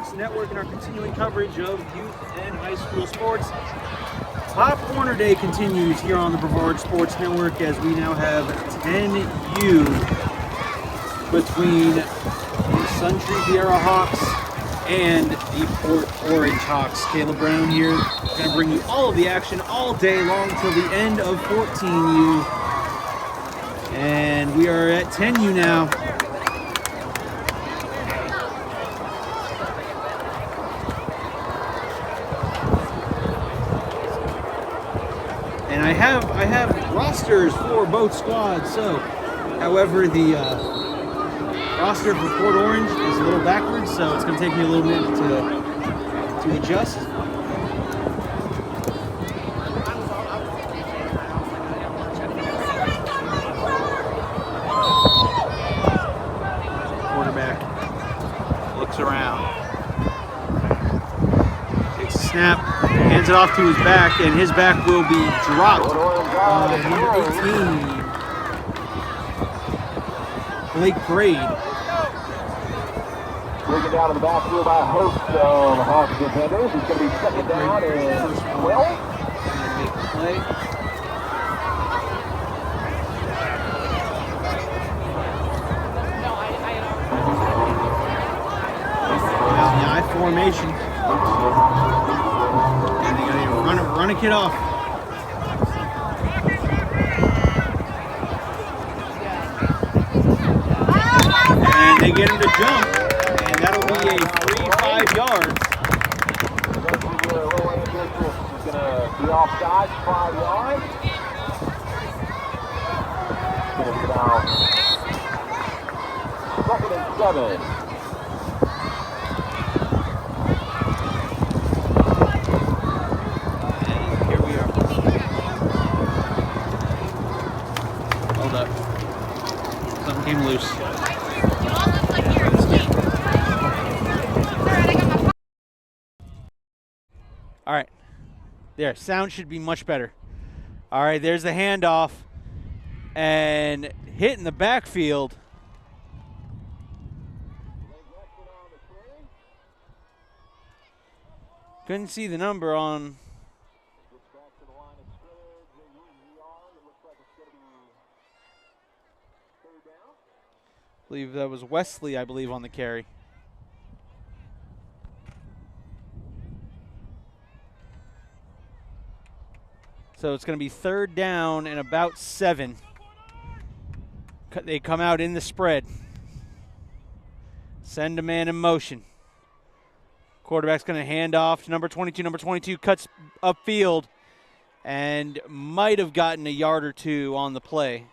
Sports Network and our continuing coverage of youth and high school sports. Pop Warner Day continues here on the Brevard Sports Network as we now have 10U between the Suntree Viera Hawks and the Port Orange Hawks. Caleb Brown here, going to bring you all of the action all day long till the end of 14U. And we are at 10U now. And I have rosters for both squads. So, however, the roster for Port Orange is a little backwards, so it's going to take me a little minute to adjust. Quarterback looks around, takes a snap, hands it off to his back, and his back will be dropped by number 18, Blake Braid. Taken down in the backfield by a host of Hawks defenders. It's going to be second down and 12. Make the play. Now in the I formation. And they got to run a kid off. And they get him to jump. And that'll be a free 5 yards. He's going to be offside, 5 yards. It's going to be about 2nd and 7. And here we are. Hold up. Something came loose. All right, there, sound should be much better. All right, there's the handoff and hit in the backfield. Couldn't see the number on. I believe that was Wesley, I believe, on the carry. So it's going to be 3rd down and about 7. They come out in the spread. Send a man in motion. Quarterback's going to hand off to number 22. Number 22 cuts upfield and might have gotten a yard or two on the play.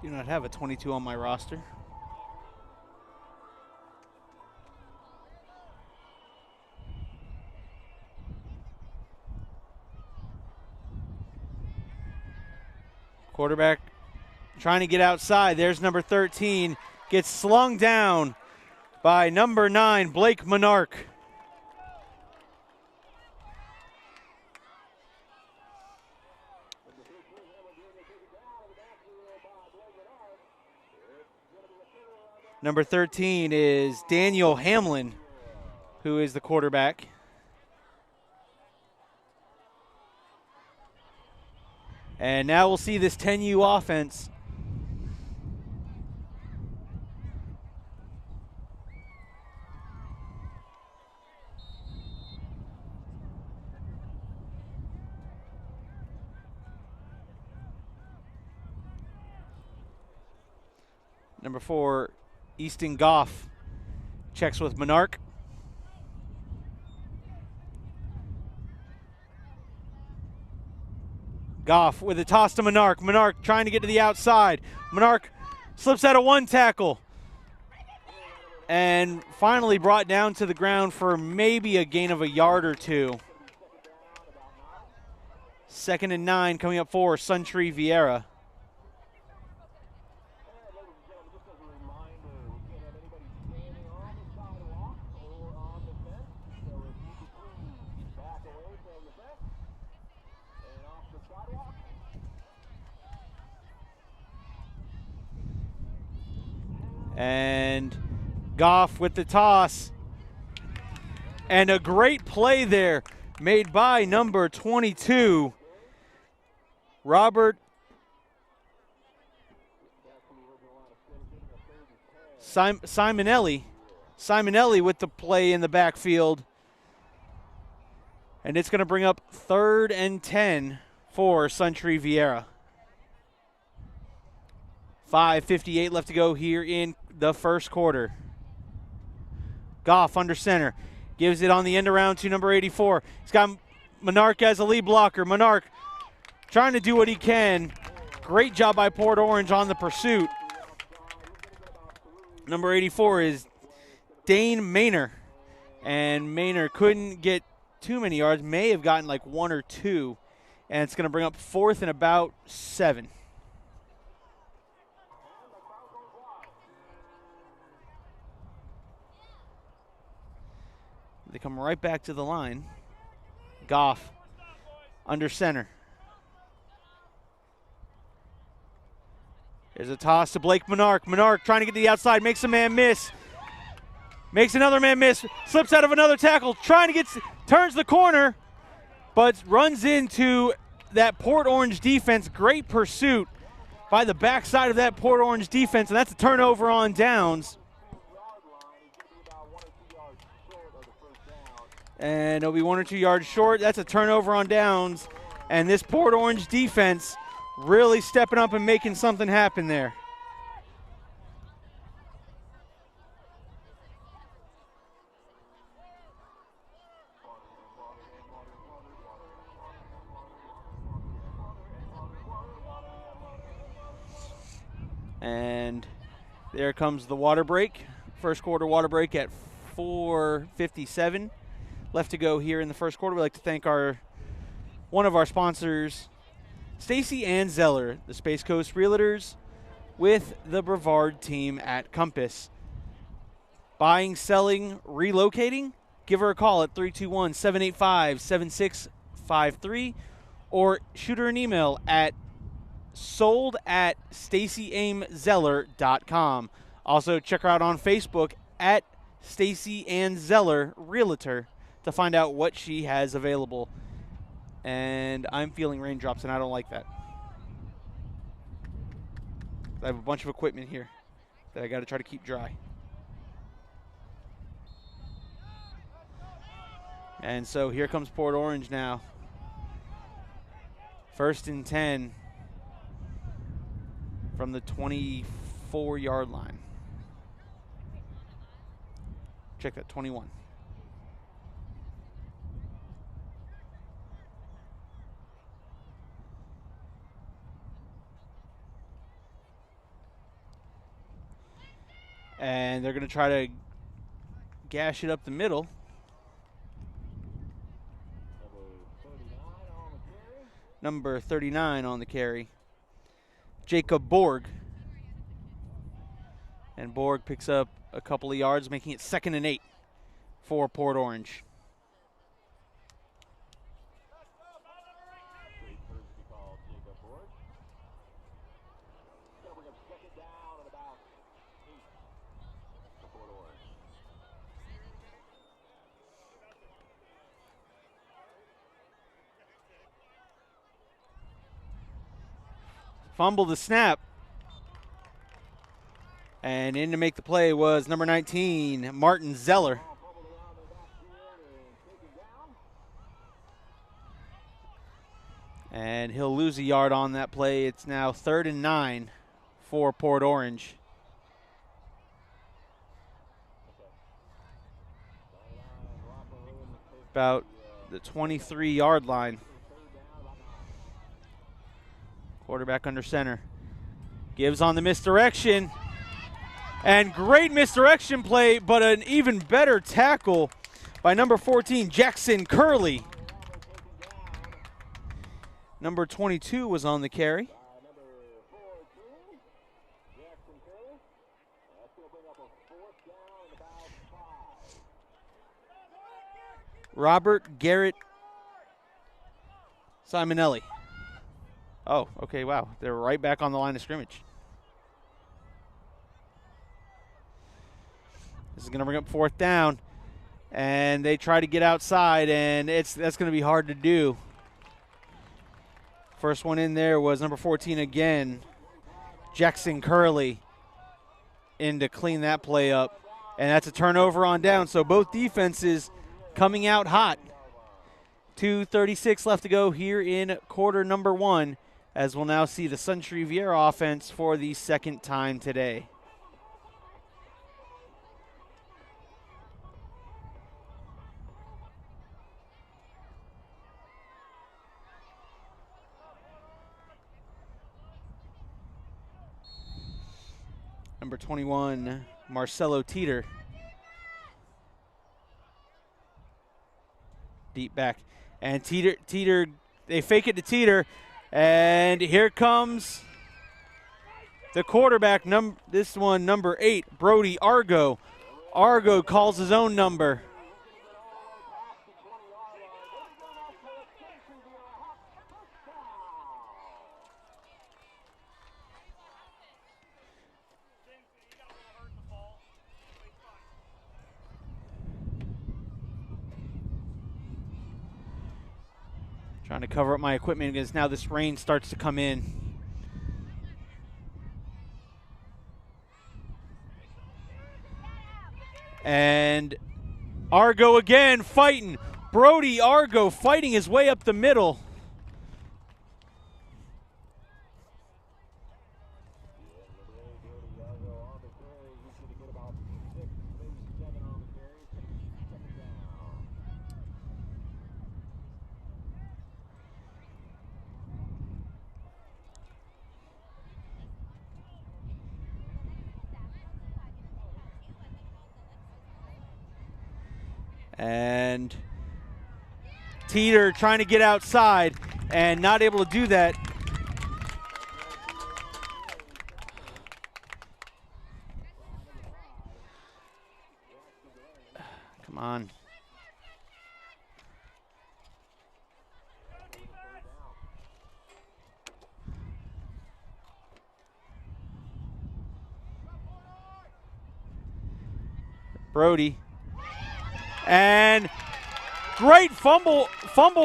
Do not have a 22 on my roster. Quarterback trying to get outside. There's number 13. Gets slung down by number 9, Blake Monarch. Number 13 is Daniel Hamlin, who is the quarterback. And now we'll see this 10U offense. Number 4, Easton Goff checks with Monarch. Goff with a toss to Monarch. Monarch trying to get to the outside. Monarch slips out of one tackle and finally brought down to the ground for maybe a gain of a yard or two. 2nd and 9 coming up for Suntree Viera. And Goff with the toss. And a great play there made by number 22, Robert Simonelli. Simonelli with the play in the backfield. And it's going to bring up 3rd and 10 for Suntree Viera. 5:58 left to go here in the first quarter. Goff under center. Gives it on the end around to number 84. He's got Monarch as a lead blocker. Monarch trying to do what he can. Great job by Port Orange on the pursuit. Number 84 is Dane Maynor. And Maynor couldn't get too many yards. May have gotten like 1 or 2. And it's going to bring up 4th and about 7. They come right back to the line. Goff under center. There's a toss to Blake Monarch. Monarch trying to get to the outside, makes a man miss. Makes another man miss, slips out of another tackle, trying to get, turns the corner, but runs into that Port Orange defense. Great pursuit by the backside of that Port Orange defense, and that's a turnover on downs. And it'll be 1 or 2 yards short. That's a turnover on downs. And this Port Orange defense really stepping up and making something happen there. And there comes the water break. First quarter water break at 4:57. Left to go here in the first quarter. We'd like to thank one of our sponsors, Stacy Ann Zeller, the Space Coast Realtors, with the Brevard team at Compass. Buying, selling, relocating? Give her a call at 321-785-7653 or shoot her an email at sold@stacyamzeller.com. Also, check her out on Facebook at Stacy Ann Zeller Realtor to find out what she has available. And I'm feeling raindrops, and I don't like that. I have a bunch of equipment here that I got to try to keep dry. And so here comes Port Orange now. 1st and 10 from the 24-yard line. Check that, 21. And they're going to try to gash it up the middle. Number 39 on the carry. Jacob Borg. And Borg picks up a couple of yards, making it 2nd and 8 for Port Orange. Fumble the snap. And in to make the play was number 19, Martin Zeller. And he'll lose a yard on that play. It's now 3rd and 9 for Port Orange. About the 23-yard line. Quarterback under center. Gives on the misdirection. And great misdirection play, but an even better tackle by number 14, Jackson Curley. Number 22 was on the carry. Robert Garrett Simonelli. Oh, okay, wow. They're right back on the line of scrimmage. This is going to bring up 4th down. And they try to get outside, and that's going to be hard to do. First one in there was number 14 again, Jackson Curley, in to clean that play up. And that's a turnover on down. So both defenses coming out hot. 2:36 left to go here in quarter number 1, as we'll now see the Suntree Viera offense for the second time today. Number 21, Marcelo Teeter. Deep back. And Teeter, they fake it to Teeter. And here comes the quarterback, this one, number 8, Brody Argo. Argo calls his own number. Trying to cover up my equipment because now this rain starts to come in. And Argo again fighting. Brody Argo fighting his way up the middle. And Teeter trying to get outside and not able to do that. Come on. Brody. And great fumble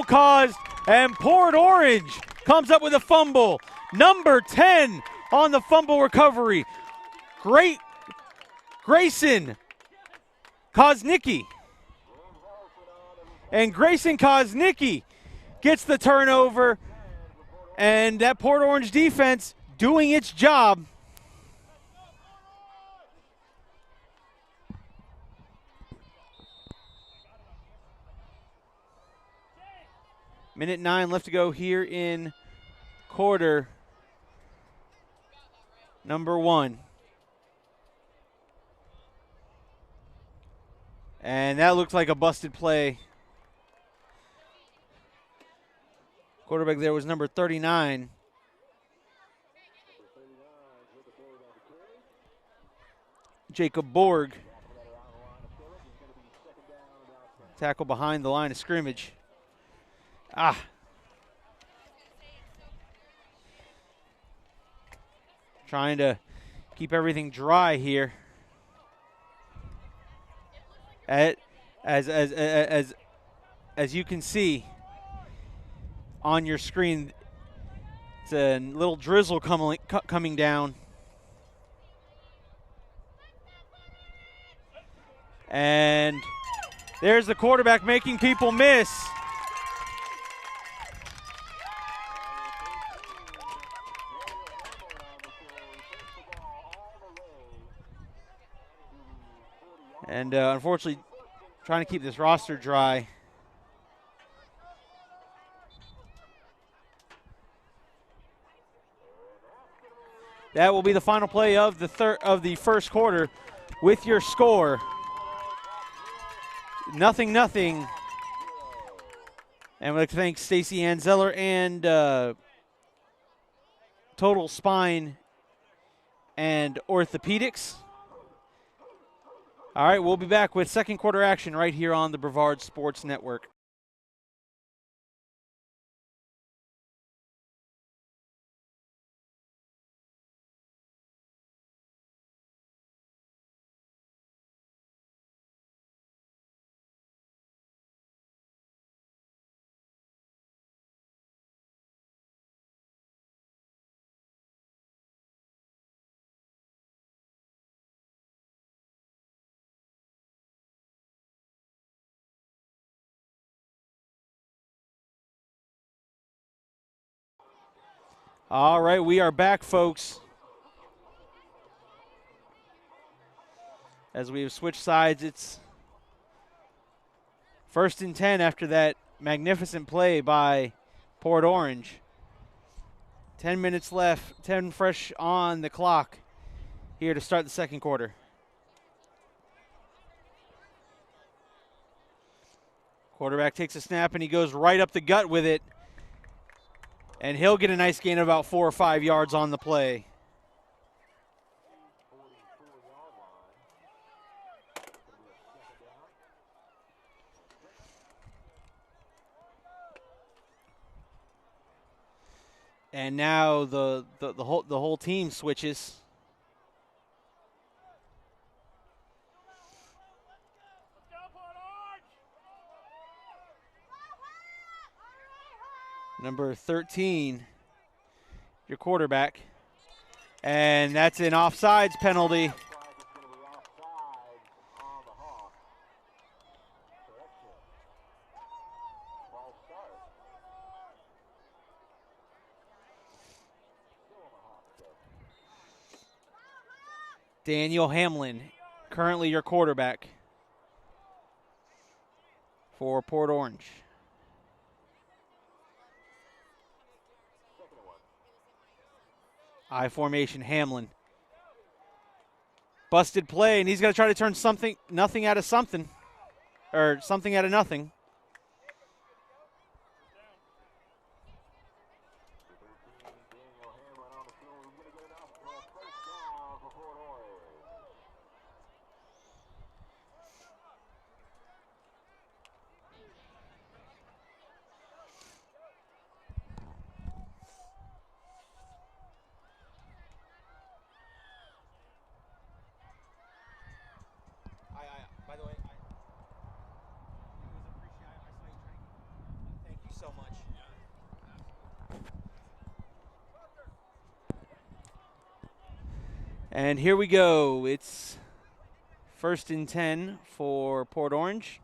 caused, and Port Orange comes up with a fumble. Number 10 on the fumble recovery. Great Grayson Koznicki. And Grayson Koznicki gets the turnover, and that Port Orange defense doing its job. Minute 9 left to go here in quarter number 1. And that looked like a busted play. Quarterback there was number 39. Jacob Borg. Tackle behind the line of scrimmage. Trying to keep everything dry here. As you can see on your screen, it's a little drizzle coming down. And there's the quarterback making people miss. And unfortunately, trying to keep this roster dry. That will be the final play of the first quarter with your score. 0-0. And we'd like to thank Stacy Anzeller and Total Spine and Orthopedics. All right, we'll be back with second quarter action right here on the Brevard Sports Network. All right, we are back, folks. As we have switched sides, it's 1st and 10 after that magnificent play by Port Orange. 10 minutes left, 10 fresh on the clock here to start the second quarter. Quarterback takes a snap and he goes right up the gut with it. And he'll get a nice gain of about 4 or 5 yards on the play. And now the whole team switches. Number 13, your quarterback. And that's an offsides penalty. Daniel Hamlin, currently your quarterback for Port Orange. I formation, Hamlin. Busted play, and he's going to try to turn nothing out of something, or something out of nothing. By the way, thank you so much. And here we go. It's 1st and 10 for Port Orange.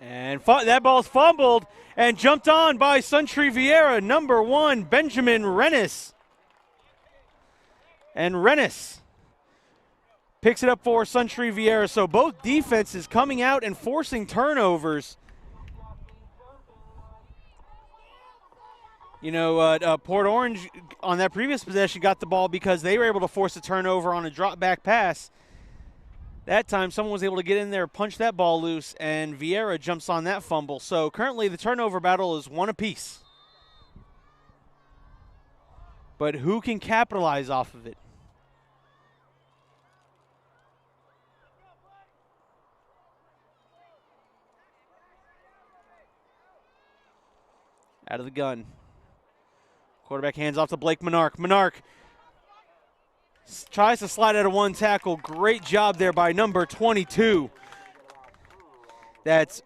And that ball's fumbled and jumped on by Suntree Viera, number 1, Benjamin Rennis. And Rennis picks it up for Suntree Viera. So both defenses coming out and forcing turnovers. You know, Port Orange on that previous possession got the ball because they were able to force a turnover on a drop back pass. That time someone was able to get in there, punch that ball loose, and Viera jumps on that fumble. So currently the turnover battle is 1 apiece. But who can capitalize off of it? Out of the gun. Quarterback hands off to Blake Monarch. Monarch tries to slide out of 1 tackle. Great job there by number 22. That's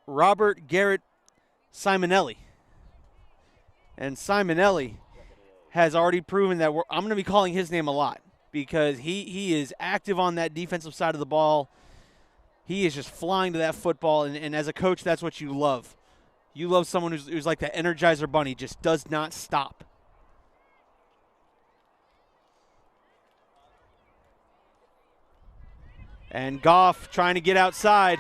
Robert Garrett Simonelli. And Simonelli has already proven that I'm going to be calling his name a lot because he is active on that defensive side of the ball. He is just flying to that football, and as a coach, that's what you love. You love someone who's like the Energizer Bunny, just does not stop. And Goff trying to get outside.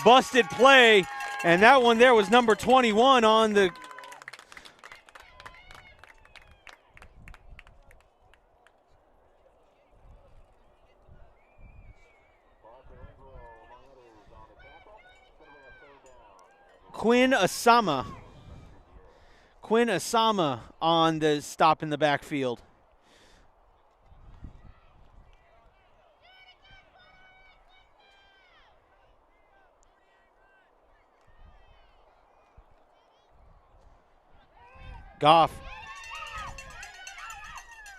Busted play, and that one there was number 21 on the Quinn Asama on the stop in the backfield. Goff.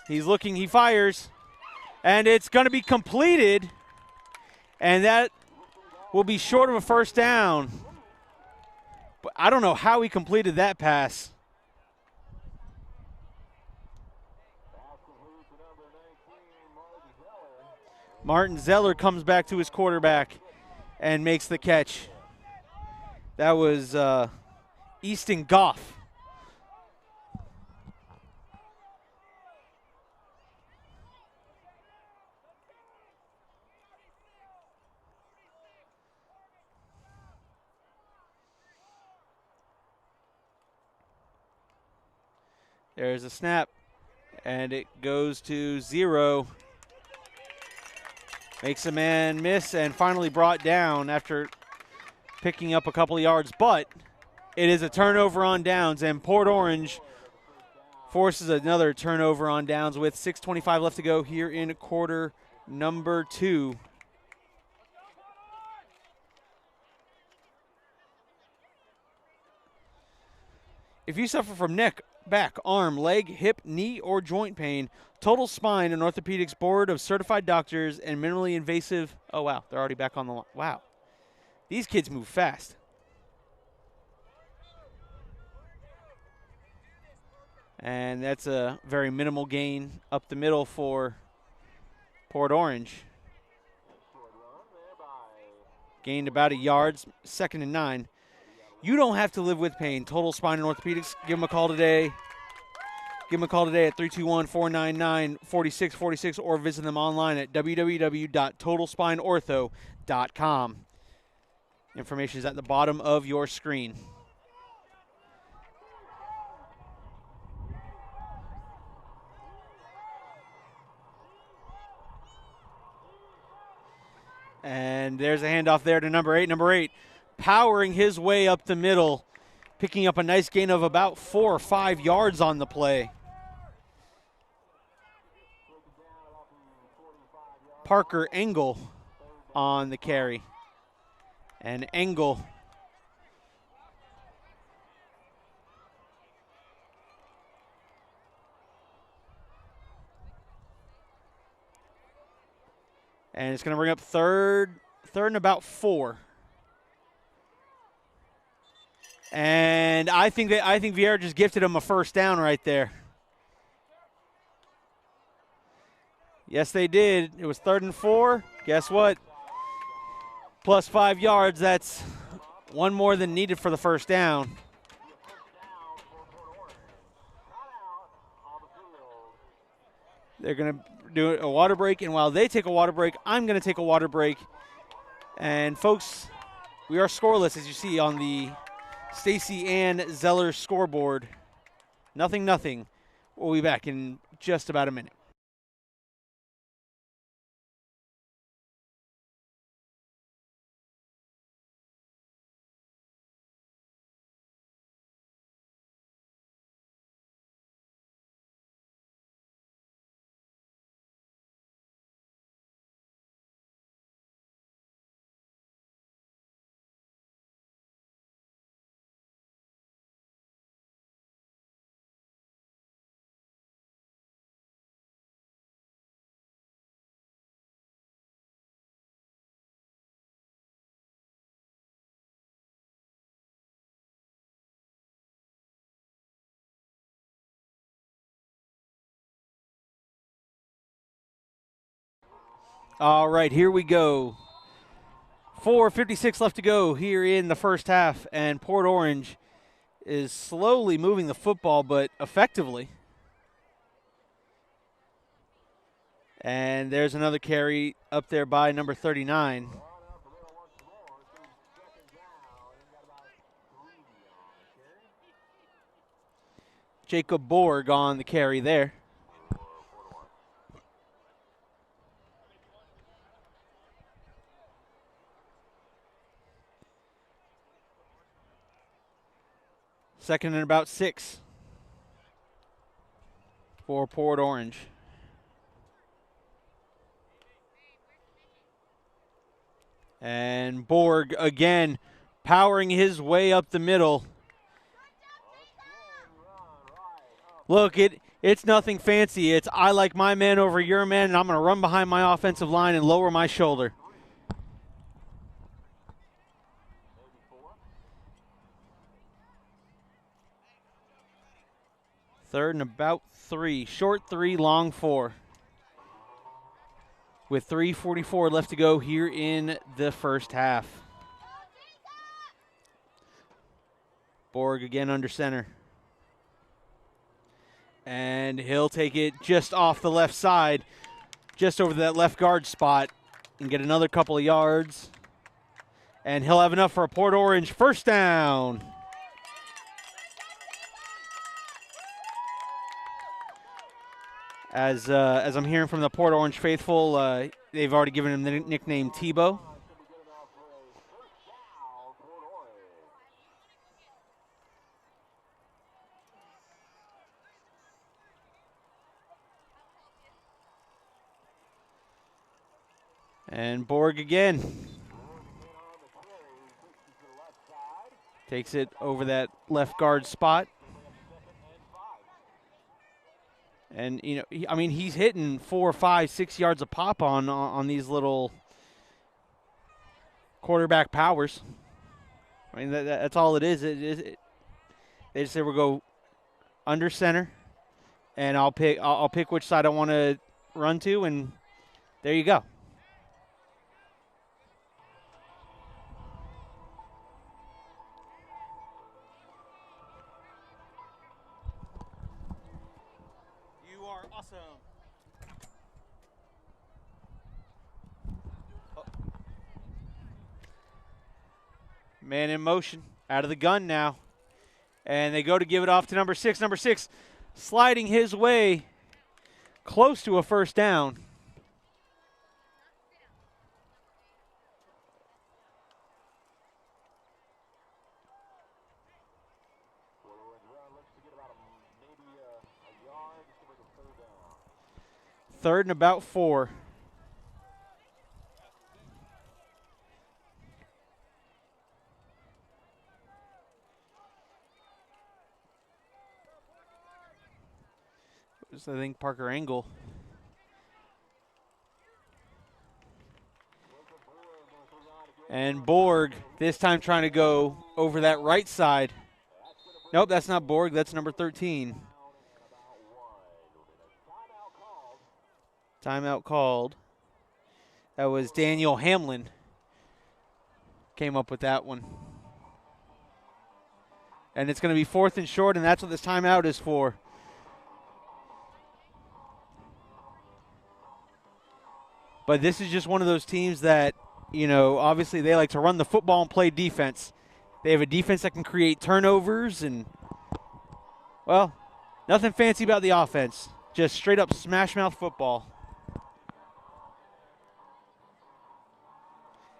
He's looking, he fires, and it's going to be completed, and that will be short of a first down. But I don't know how he completed that pass. Martin Zeller comes back to his quarterback and makes the catch. That was Easton Goff There's a snap, and it goes to 0. Makes a man miss and finally brought down after picking up a couple of yards, but it is a turnover on downs, and Port Orange forces another turnover on downs with 6:25 left to go here in quarter number 2. If you suffer from neck, back, arm, leg, hip, knee, or joint pain, Total Spine and Orthopedics Board of Certified Doctors and Minimally Invasive. Oh, wow. They're already back on the line. Wow. These kids move fast. And that's a very minimal gain up the middle for Port Orange. Gained about a yard, 2nd and 9. You don't have to live with pain. Total Spine and Orthopedics. Give them a call today. Give them a call today at 321-499-4646 or visit them online at www.totalspineortho.com. Information is at the bottom of your screen. And there's a handoff there to number 8. Number 8 powering his way up the middle, picking up a nice gain of about 4 or 5 yards on the play. Parker Engel on the carry. And Engel and it's going to bring up third and about 4. And I think Viera just gifted him a first down right there. Yes, they did. It was 3rd and 4. Guess what? Plus 5 yards. That's one more than needed for the first down. They're going to do a water break, and while they take a water break, I'm going to take a water break. And folks, we are scoreless, as you see on the Stacy Ann Zeller scoreboard. 0-0. We'll be back in just about a minute. All right, here we go. 4:56 left to go here in the first half, and Port Orange is slowly moving the football, but effectively. And there's another carry up there by number 39. Jacob Borg on the carry there. Second and about 6 for Port Orange. And Borg again powering his way up the middle. Look, it's nothing fancy. It's I like my man over your man, and I'm going to run behind my offensive line and lower my shoulder. Third and about 3. Short 3, long 4. With 3:44 left to go here in the first half. Borg again under center. And he'll take it just off the left side, just over that left guard spot, and get another couple of yards. And he'll have enough for a Port Orange first down. As I'm hearing from the Port Orange faithful, they've already given him the nickname Tebow. And Borg again. Takes it over that left guard spot. And, you know, he's hitting 4, 5, 6 yards a pop on these little quarterback powers. I mean, that's all it is. They just say we'll go under center, and I'll pick which side I want to run to, and there you go. You are awesome. Oh. Man in motion, out of the gun now. And they go to give it off to number 6. Number 6 sliding his way close to a first down. Third and about 4. I think Parker Engel. And Borg this time trying to go over that right side. Nope, that's not Borg. That's number 13. Timeout called. That was Daniel Hamlin. Came up with that one. And it's going to be 4th and short, and that's what this timeout is for. But this is just one of those teams that, you know, obviously they like to run the football and play defense. They have a defense that can create turnovers and, well, nothing fancy about the offense. Just straight up smash mouth football.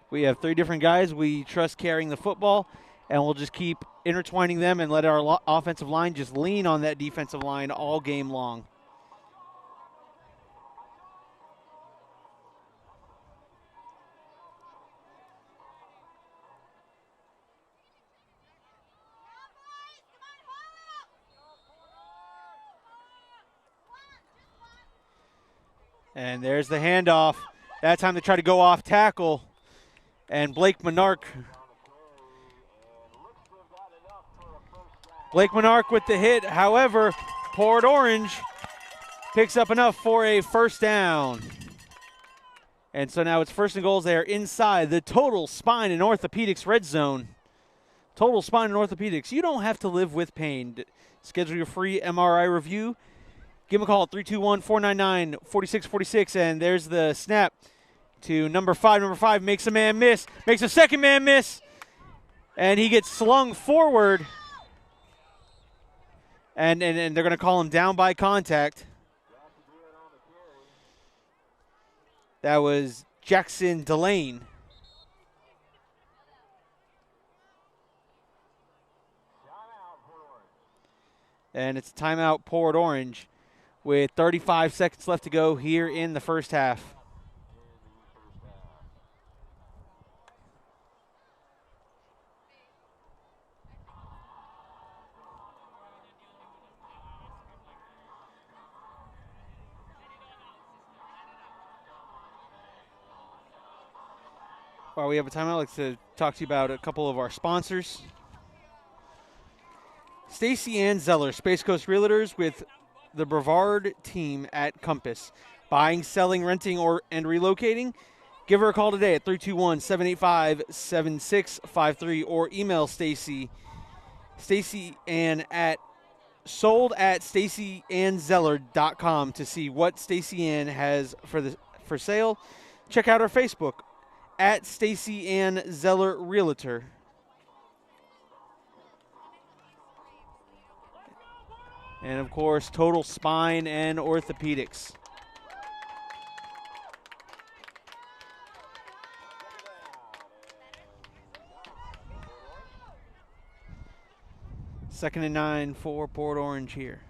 We have 3 different guys we trust carrying the football, and we'll just keep intertwining them and let our offensive line just lean on that defensive line all game long. And there's the handoff. That time they try to go off tackle. And Blake Monarch with the hit. However, Port Orange picks up enough for a first down. And so now it's 1st and goals. They are inside the Total Spine and Orthopedics red zone. Total Spine and Orthopedics. You don't have to live with pain. Schedule your free MRI review. Give them a call at 321-499-4646. And there's the snap to number 5. Number 5 makes a man miss. Makes a second man miss. And he gets slung forward. And they're going to call him down by contact. That was Jackson Delane. And it's timeout Port Orange with 35 seconds left to go here in the first half. While we have a timeout, I'd like to talk to you about a couple of our sponsors. Stacy Ann Zeller, Space Coast Realtors, with the Brevard team at Compass. Buying, selling, renting, and relocating? Give her a call today at 321-785-7653 or email Stacy Ann at sold@stacyannzeller.com to see what Stacy Ann has for sale. Check out our Facebook at Stacy Ann Zeller Realtor. And, of course, total spine and orthopedics. Second and 9 for Port Orange here.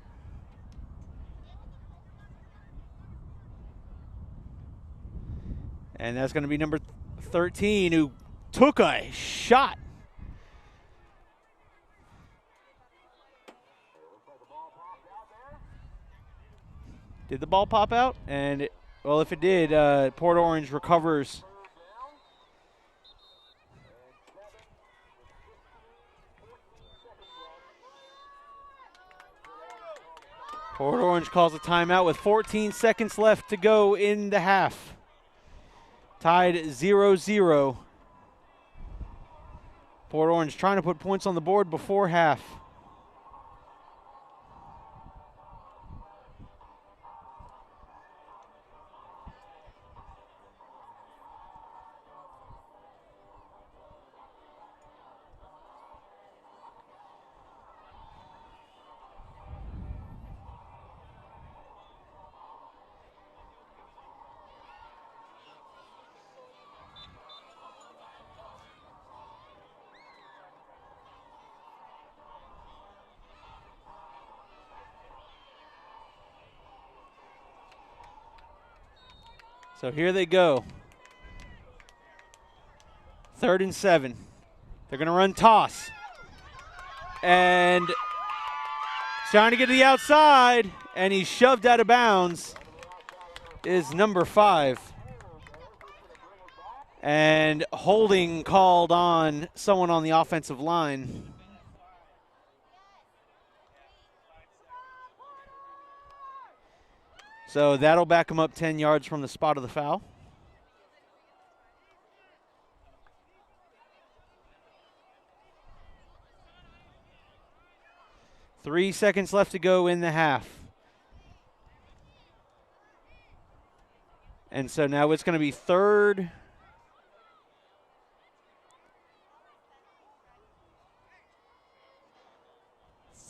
And that's going to be number 13, who took a shot. Did the ball pop out? And, well, if it did, Port Orange recovers. Port Orange calls a timeout with 14 seconds left to go in the half. Tied 0-0. Port Orange trying to put points on the board before half. So here they go. 3rd and 7. They're going to run toss. And trying to get to the outside, and he's shoved out of bounds, is number 5. And holding called on someone on the offensive line. So that'll back him up 10 yards from the spot of the foul. Three seconds left to go in the half. And so now it's going to be third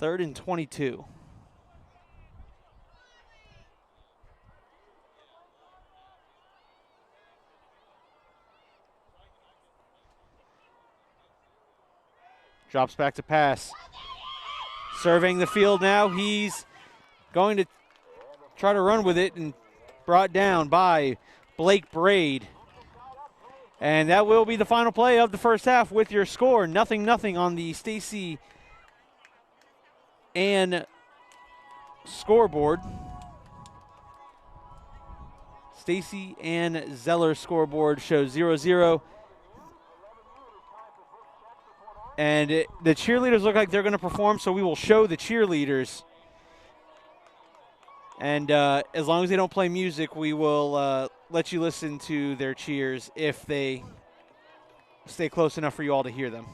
and 22. Drops back to pass. Surveying the field now. He's going to try to run with it and brought down by Blake Braid. And that will be the final play of the first half with your score. 0-0 on the Stacy Ann scoreboard. Stacy Ann Zeller scoreboard shows 0-0. And the cheerleaders look like they're going to perform, so we will show the cheerleaders. And as long as they don't play music, we will let you listen to their cheers if they stay close enough for you all to hear them.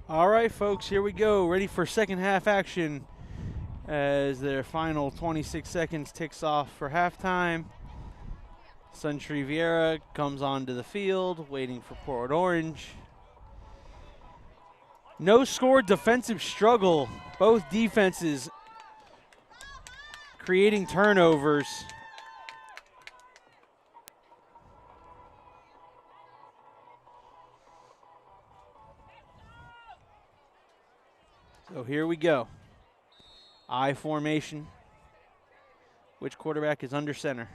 All right, folks, here we go. Ready for second half action as their final 26 seconds ticks off for halftime. Suntree Viera comes onto the field, waiting for Port Orange. No score defensive struggle. Both defenses creating turnovers. So here we go. I formation. Which quarterback is under center?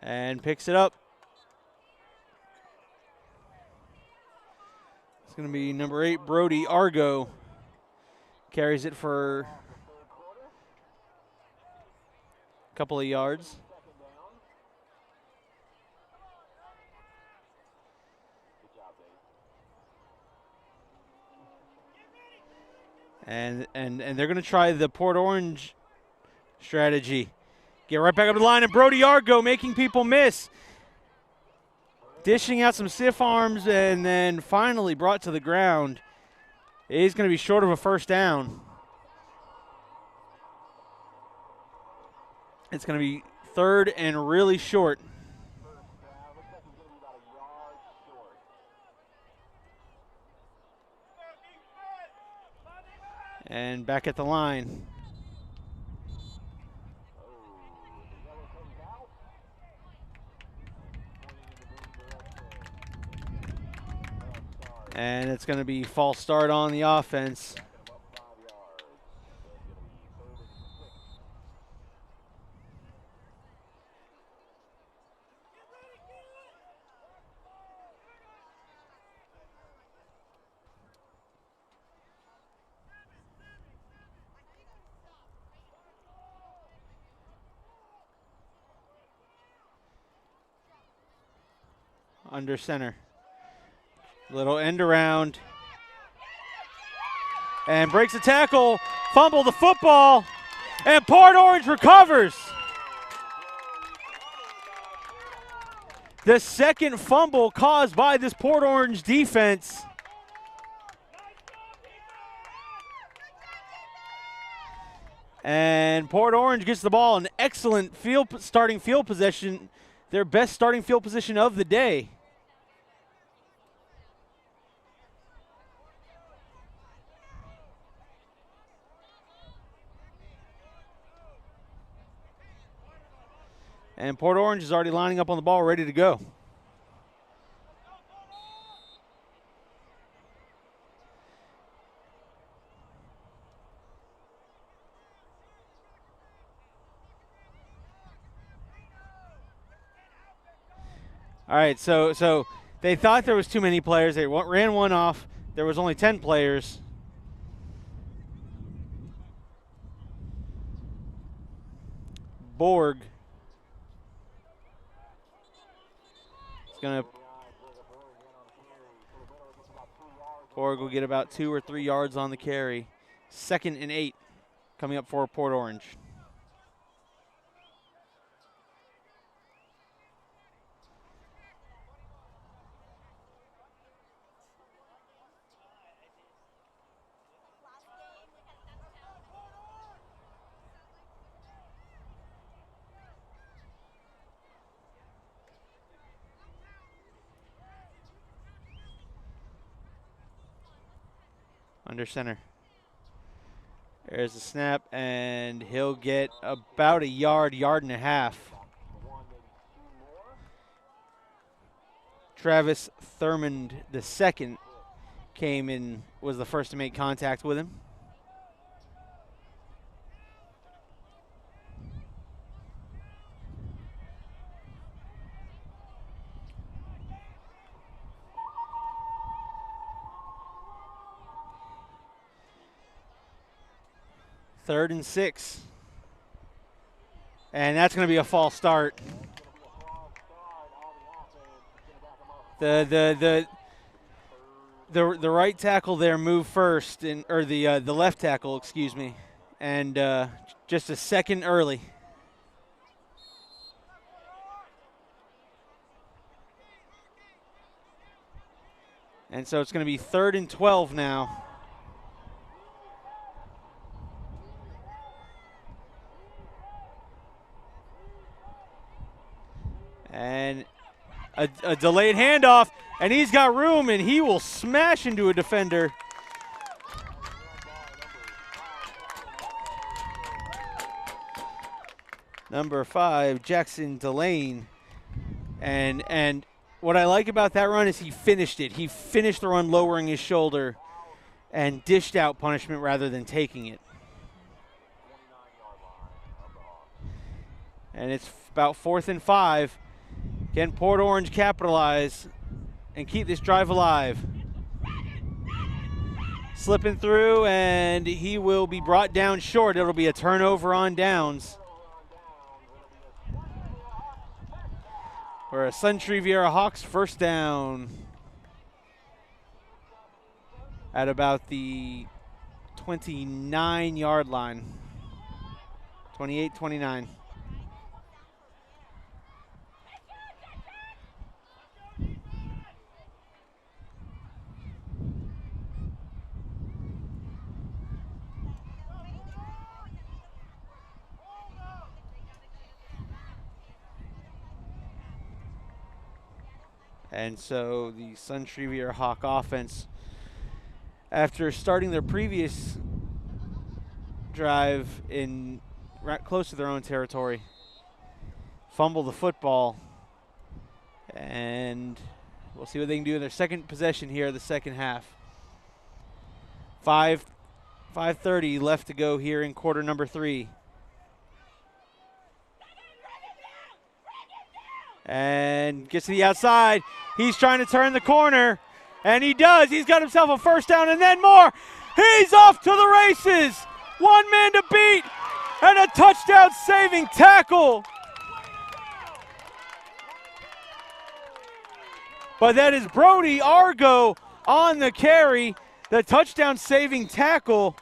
And picks it up. It's going to be number 8, Brody Argo. Carries it for a couple of yards. And they're going to try the Port Orange strategy. Get right back up the line, and Brody Argo making people miss. Dishing out some stiff arms, and then finally brought to the ground. He's going to be short of a first down. It's going to be third and really short. And back at the line. And it's going to be false start on the offense. Under center. Little end around. And breaks the tackle. Fumble the football. And Port Orange recovers. The second fumble caused by this Port Orange defense. And Port Orange gets the ball. An excellent starting field possession. Their best starting field position of the day. And Port Orange is already lining up on the ball, ready to go. All right, so they thought there was too many players. They ran one off. There was only 10 players. Borg. Borg will get about 2 or 3 yards on the carry. 2nd and 8 coming up for Port Orange. Under center. There's the snap, and he'll get about a yard and a half. Travis Thurmond II came in, was the first to make contact with him. Third and 6. And that's going to be a false start. The right tackle there moved first, or the left tackle, excuse me, and just a second early. And so it's going to be 3rd and 12 now. And a delayed handoff, and he's got room, and he will smash into a defender. Number 5, Jackson Delane. And what I like about that run is he finished it. He finished the run lowering his shoulder and dished out punishment rather than taking it. And it's about 4th and 5. Can Port Orange capitalize and keep this drive alive? Slipping through, and he will be brought down short. It'll be a turnover on downs. For a Suntree Viera Hawks first down at about the 29-yard line. 28-29. And so the Suntree Viera Hawk offense, after starting their previous drive in right close to their own territory, fumble the football, and we'll see what they can do in their second possession here, the second half. 5:30 left to go here in quarter number 3. And gets to the outside. He's trying to turn the corner, and he does. He's got himself a first down and then more. He's off to the races. 1 man to beat, and a touchdown-saving tackle. But that is Brody Argo on the carry, the touchdown-saving tackle.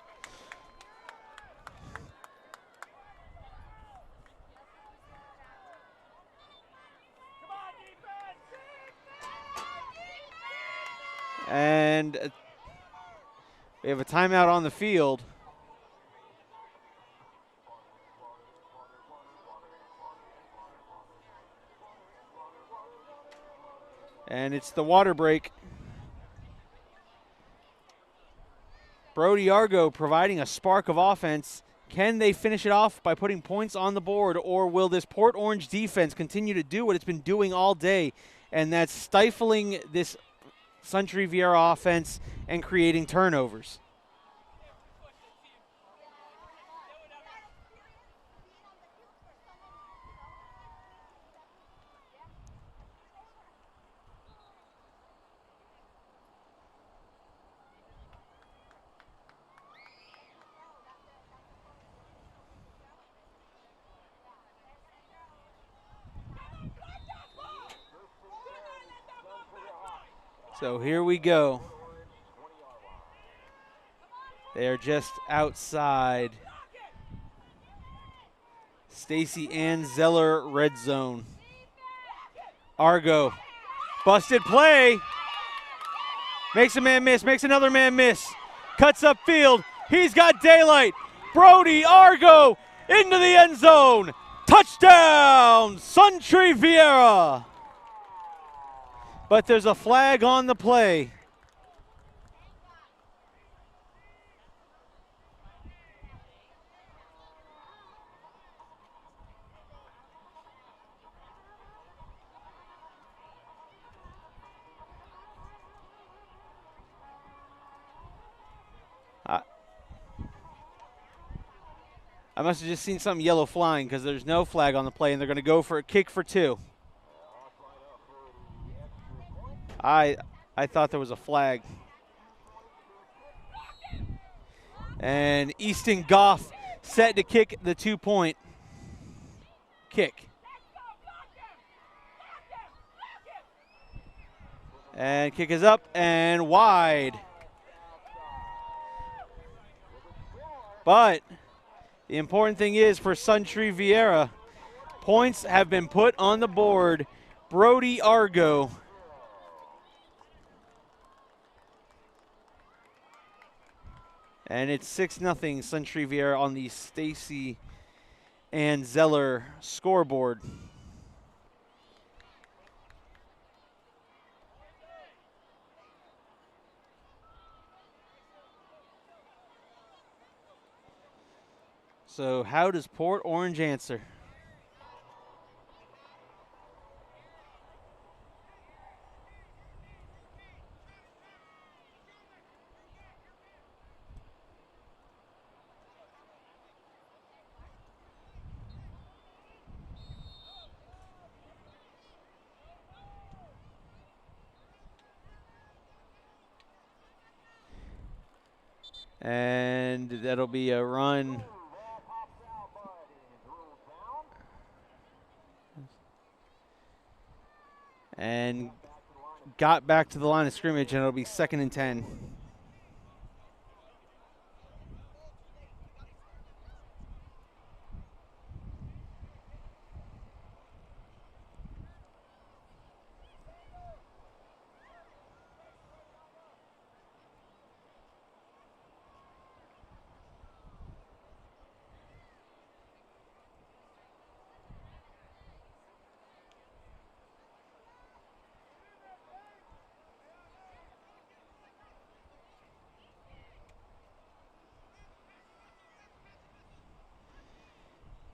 And we have a timeout on the field. And it's the water break. Brody Argo providing a spark of offense. Can they finish it off by putting points on the board, or will this Port Orange defense continue to do what it's been doing all day, and that's stifling this Suntree Viera offense and creating turnovers? So here we go. They are just outside Stacy Ann Zeller red zone. Argo, busted play. Makes a man miss, makes another man miss. Cuts upfield, he's got daylight. Brody Argo into the end zone. Touchdown, Suntree Viera. But there's a flag on the play. I must have just seen something yellow flying because there's no flag on the play, and they're going to go for a kick for 2. I thought there was a flag. And Easton Goff set to kick the 2-point kick. And kick is up and wide. But the important thing is for Suntree Viera, points have been put on the board. Brody Argo And it's 6-0 Suntree Viera on the Stacy and Zeller scoreboard. So how does Port Orange answer? And that'll be a run. And got back to the line of scrimmage, and it'll be 2nd and 10.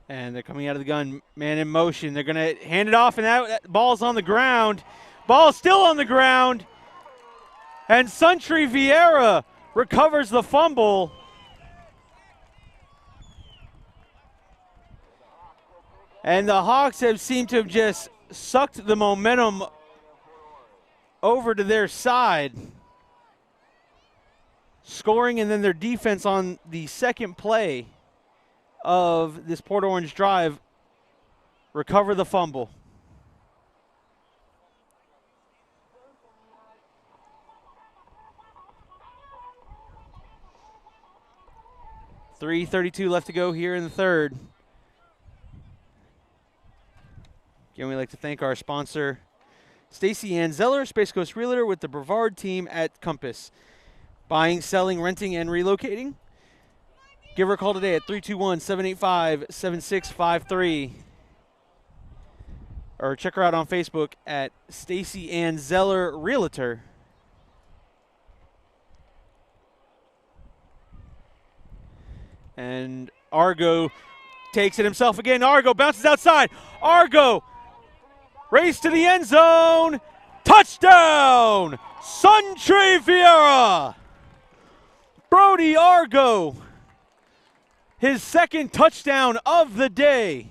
And they're coming out of the gun, man in motion. They're going to hand it off, and that ball's on the ground. Ball's still on the ground. And Suntree Viera recovers the fumble. And the Hawks have seemed to have just sucked the momentum over to their side. Scoring, and then their defense on the second play of this Port Orange drive recover the fumble. .3:32 left to go here in the third. Again, we'd like to thank our sponsor, Stacy Ann Zeller, Space Coast Realtor with the Brevard team at Compass. Buying, selling, renting, and relocating. Give her a call today at 321-785-7653. Or check her out on Facebook at Stacy Ann Zeller Realtor. And Argo takes it himself again. Argo bounces outside. Argo race to the end zone. Touchdown! Suntree Viera! Brody Argo, his second touchdown of the day.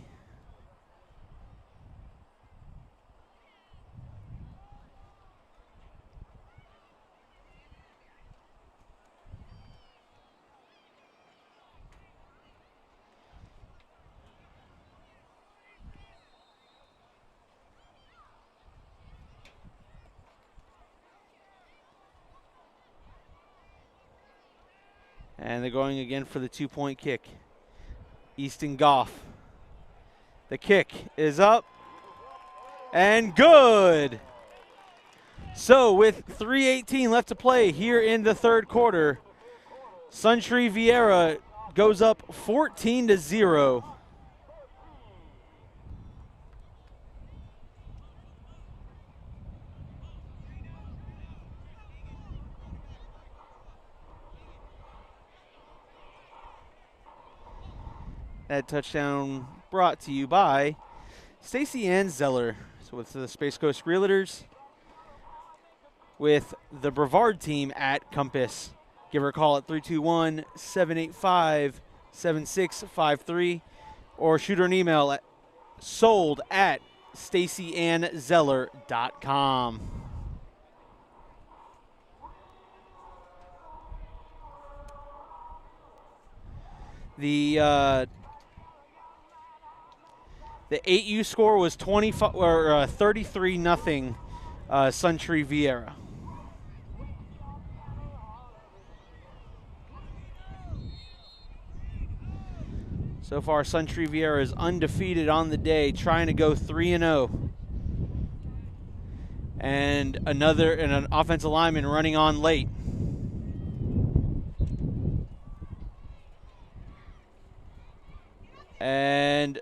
And they're going again for the two-point kick. Easton Goff. The kick is up and good. So with 3:18 left to play here in the third quarter, Suntree Viera goes up 14-0. That touchdown brought to you by Stacy Ann Zeller. So with the Space Coast Realtors, with the Brevard team at Compass. Give her a call at 321-785-7653 or shoot her an email at sold@stacyannzeller.com. The 8U score was 33-0 Suntree Viera. So far, Suntree Viera is undefeated on the day, trying to go 3-0. And an offensive lineman running on late. And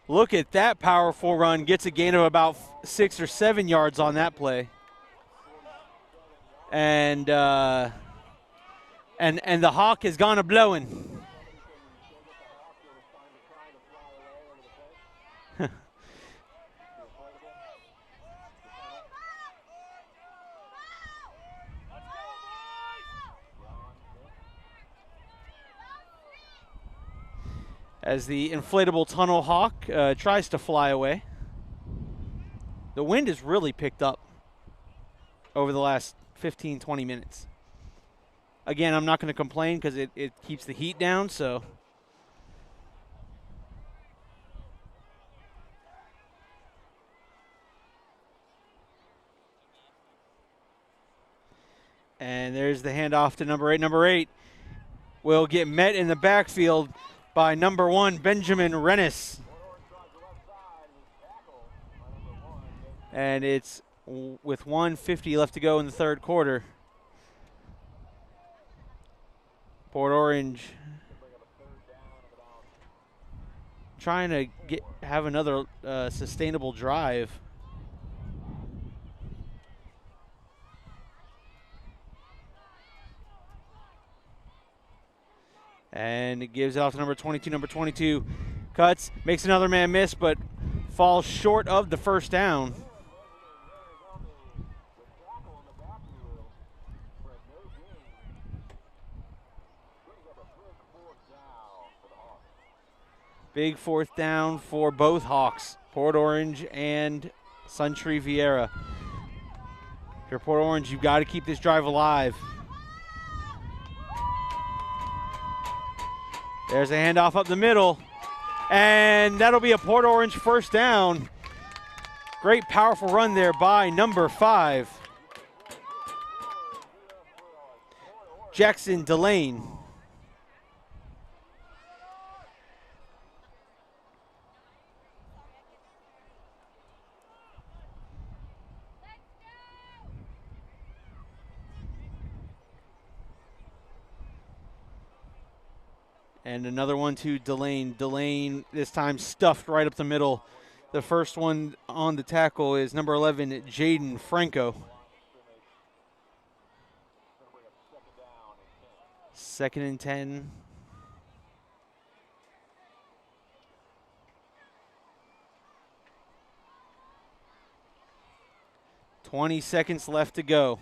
look at that powerful run. Gets a gain of about 6 or 7 yards on that play. And the Hawk has gone a-blowing. As the inflatable tunnel Hawk tries to fly away. The wind has really picked up over the last 15, 20 minutes. Again, I'm not going to complain because it keeps the heat down, so. And there's the handoff to number 8. Number 8 will get met in the backfield by number 1, Benjamin Rennis. And it's with 1:50 left to go in the third quarter. Port Orange trying to have another sustainable drive. And it gives it off to number 22. Number 22 cuts, makes another man miss, but falls short of the first down. Big fourth down for both Hawks, Port Orange and Suntree Viera. If you're Port Orange, you've got to keep this drive alive. There's a handoff up the middle, and that'll be a Port Orange first down. Great powerful run there by number 5, Jackson Delane. And another one to Delane. Delane this time stuffed right up the middle. The first one on the tackle is number 11, Jaden Franco. 2nd and 10. $20 seconds left to go.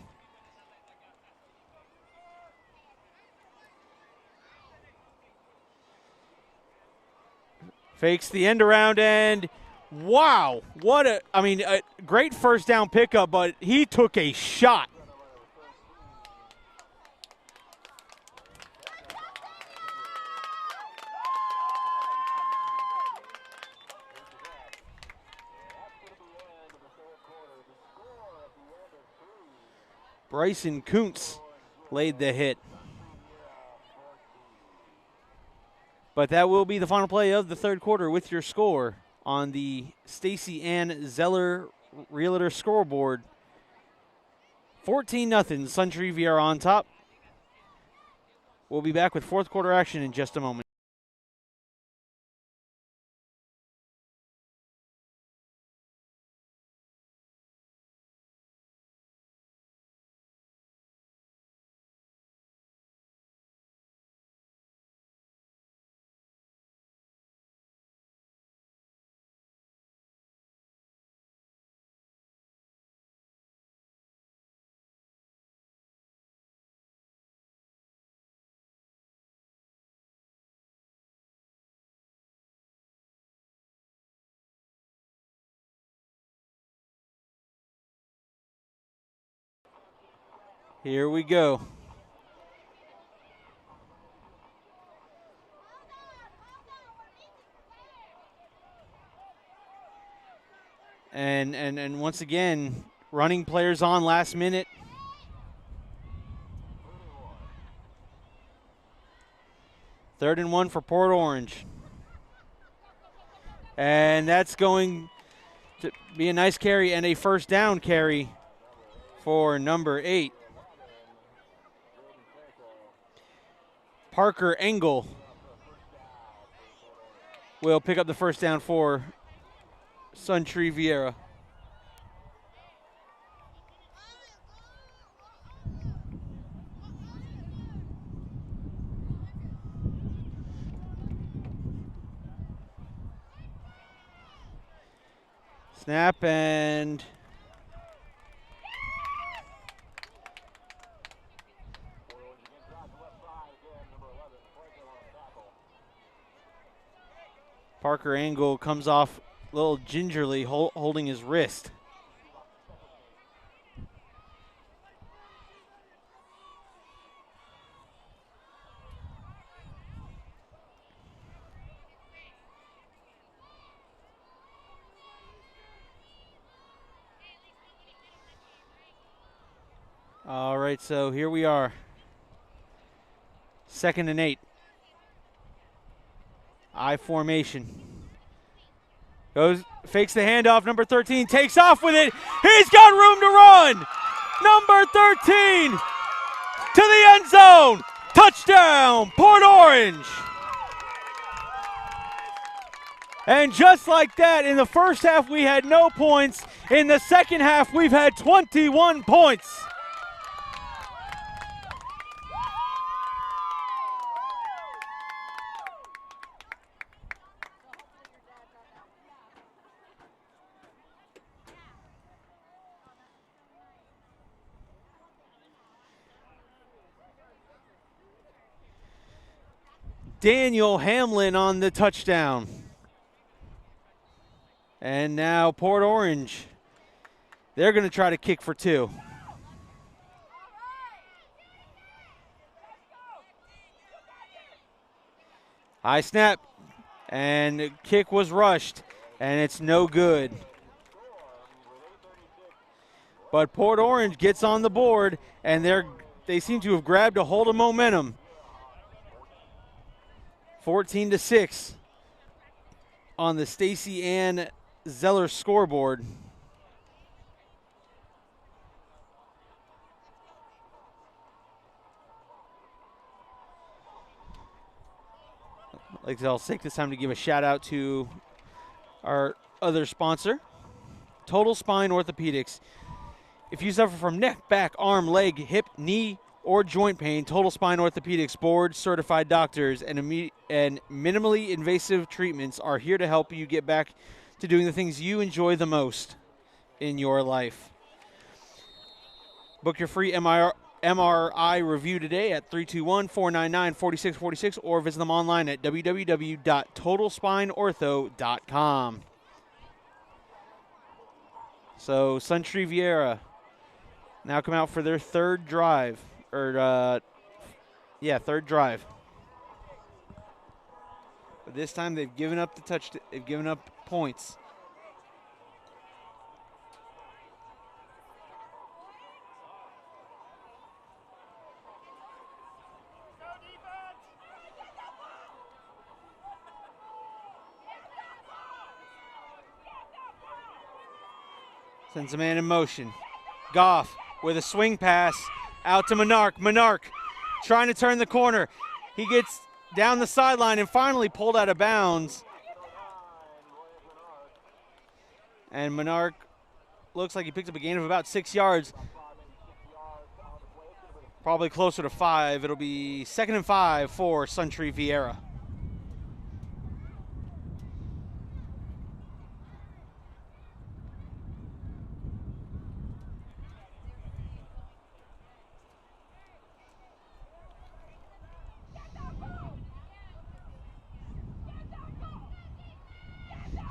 Fakes the end around, and wow, what a great first down pickup, but he took a shot. Bryson Kuntz laid the hit. But that will be the final play of the third quarter with your score on the Stacy Ann Zeller Realtor scoreboard. 14-0, Suntree Viera on top. We'll be back with fourth quarter action in just a moment. Here we go. And once again, running players on last minute. Third and 1 for Port Orange. And that's going to be a nice carry and a first down carry for number 8. Parker Engel. will pick up the first down for Suntree Viera. Snap and Parker Angle comes off a little gingerly, holding his wrist. All right, so here we are. 2nd and 8. I formation. Fakes the handoff. Number 13 takes off with it. He's got room to run. Number 13 to the end zone. Touchdown, Port Orange. And just like that, in the first half we had no points. In the second half we've had 21 points. Daniel Hamlin on the touchdown. And now Port Orange, they're going to try to kick for 2. High snap, and kick was rushed, and it's no good. But Port Orange gets on the board, and they seem to have grabbed a hold of momentum. 14-6 on the Stacy Ann Zeller scoreboard. I'll take this time to give a shout out to our other sponsor, Total Spine Orthopedics. If you suffer from neck, back, arm, leg, hip, knee, or joint pain, Total Spine Orthopedics board-certified doctors and minimally invasive treatments are here to help you get back to doing the things you enjoy the most in your life. Book your free MRI review today at 321-499-4646 or visit them online at www.totalspineortho.com. So Suntree Viera now come out for their third drive. Third drive. But this time they've given up they've given up points. Sends a man in motion. Goff with a swing pass out to Monarch. Monarch trying to turn the corner. He gets down the sideline and finally pulled out of bounds. And Monarch looks like he picked up a gain of about 6 yards. Probably closer to 5. It'll be 2nd and 5 for Suntree Viera.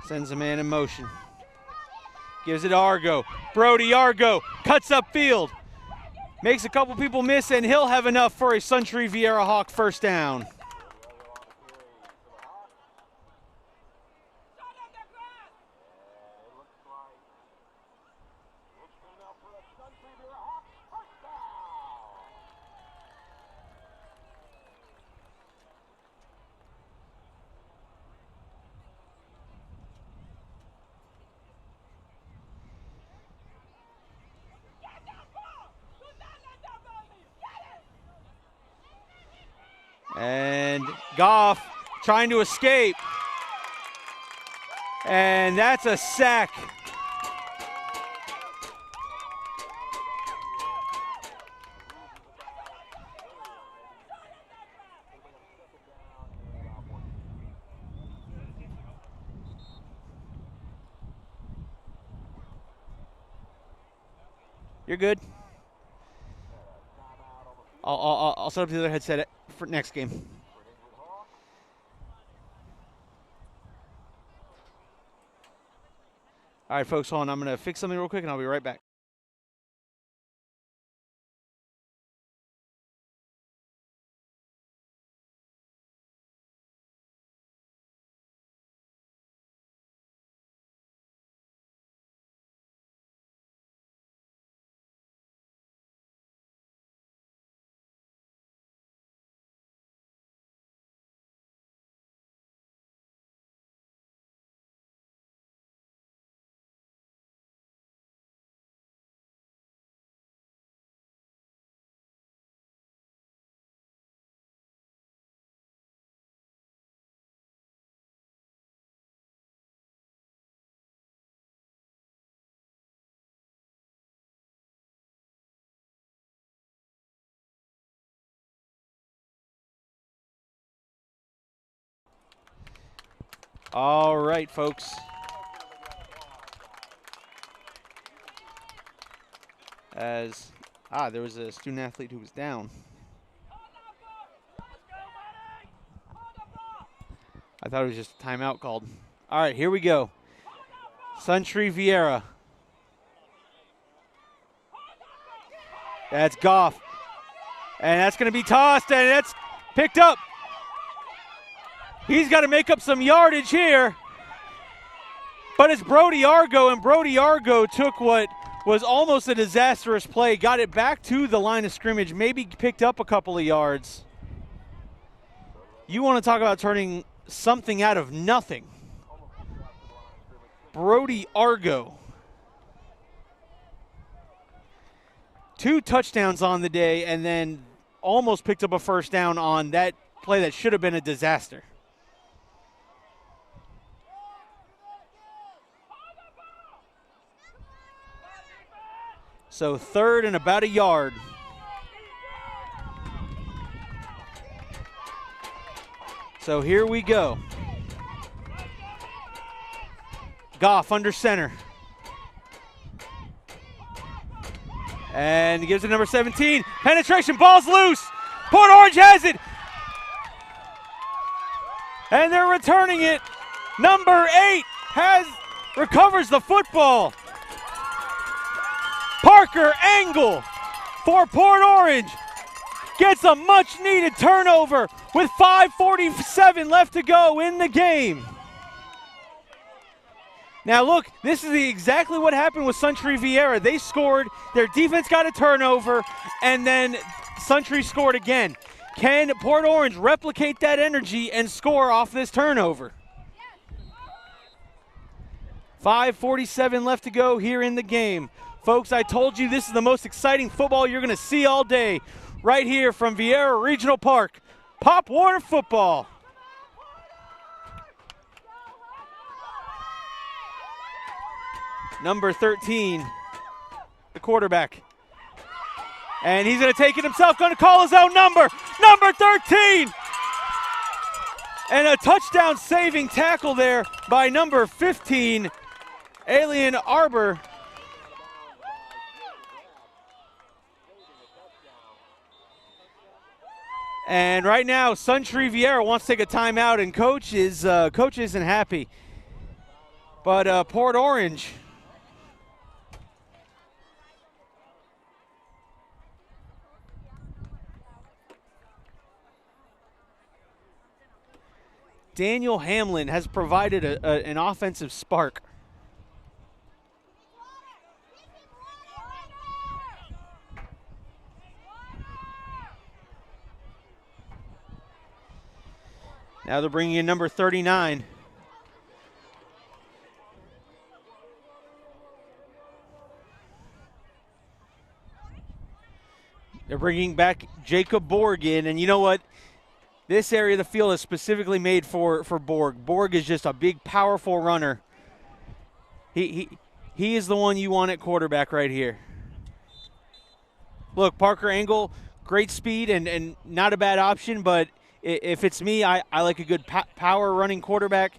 Sends a man in motion. Gives it to Argo. Brody Argo cuts upfield. Makes a couple people miss, and he'll have enough for a Suntree Viera Hawk first down. And Goff trying to escape. And that's a sack. You're good. I'll set up the other headset for next game. All right, folks, hold on. I'm going to fix something real quick, and I'll be right back. All right, folks. There was a student athlete who was down. I thought it was just a timeout called. All right, here we go. Suntree Viera. That's Goff. And that's going to be tossed, and that's picked up. He's got to make up some yardage here. But it's Brody Argo, and Brody Argo took what was almost a disastrous play, got it back to the line of scrimmage, maybe picked up a couple of yards. You want to talk about turning something out of nothing. Brody Argo. 2 touchdowns on the day, and then almost picked up a first down on that play that should have been a disaster. So 3rd and about a yard. So here we go. Goff under center. And he gives it number 17. Penetration, ball's loose. Port Orange has it. And they're returning it. Number 8 recovers the football. Parker Angle for Port Orange gets a much-needed turnover with 5:47 left to go in the game. Now look, this is exactly what happened with Suntree Viera. They scored, their defense got a turnover, and then Suntree scored again. Can Port Orange replicate that energy and score off this turnover? 5:47 left to go here in the game. Folks, I told you this is the most exciting football you're going to see all day. Right here from Viera Regional Park. Pop Warner football. Number 13, the quarterback. And he's going to take it himself, going to call his own number. Number 13! And a touchdown saving tackle there by number 15, Alien Arbor. And right now, Suntree Viera wants to take a timeout, and coach isn't happy. But Port Orange, Daniel Hamlin has provided an offensive spark. Now they're bringing in number 39. They're bringing back Jacob Borg in, and you know what? This area of the field is specifically made for Borg. Borg is just a big, powerful runner. He is the one you want at quarterback right here. Look, Parker Engel, great speed and not a bad option, but if it's me, I like a good power running quarterback,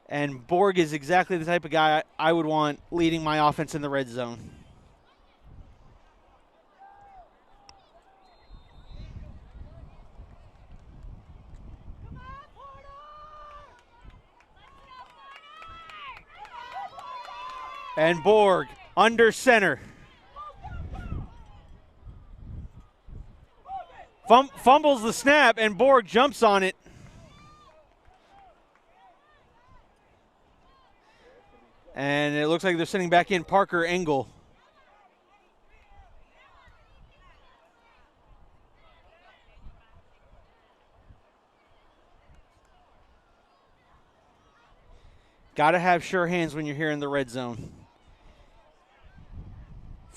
and Borg is exactly the type of guy I would want leading my offense in the red zone. And Borg under center. Fumbles the snap, and Borg jumps on it. And it looks like they're sending back in Parker Engel. Got to have sure hands when you're here in the red zone.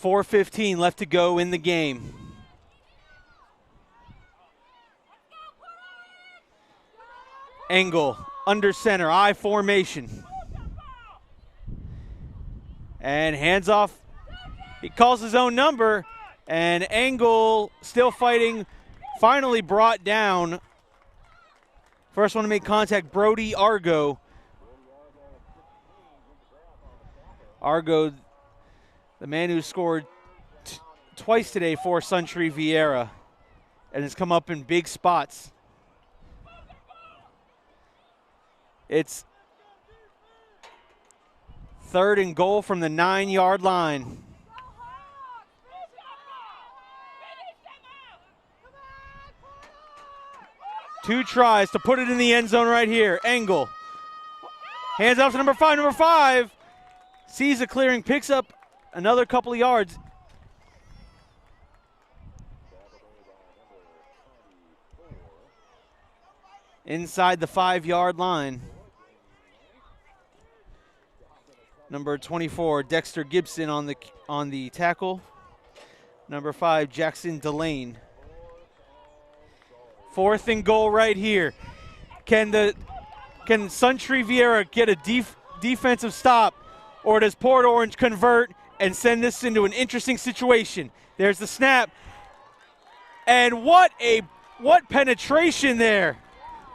4:15 left to go in the game. Engel under center, I formation. And hands off. He calls his own number, and Engel still fighting, finally brought down. First one to make contact, Brody Argo. Argo, the man who scored twice today for Suntree Viera and has come up in big spots. It's 3rd and goal from the 9-yard line. Two tries to put it in the end zone right here. Engel hands off to number 5. Number 5 sees a clearing, picks up another couple of yards. Inside the 5-yard line. Number 24, Dexter Gibson on the tackle. Number 5, Jackson Delane. 4th and goal right here. Can Suntree Viera get a defensive stop, or does Port Orange convert and send this into an interesting situation? There's the snap, and what penetration there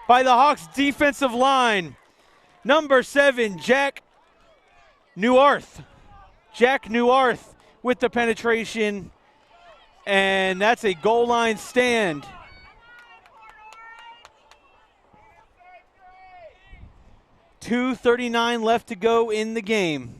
by the Hawks defensive line. Number 7, Jack Neuarth with the penetration, and that's a goal line stand. .239 left to go in the game.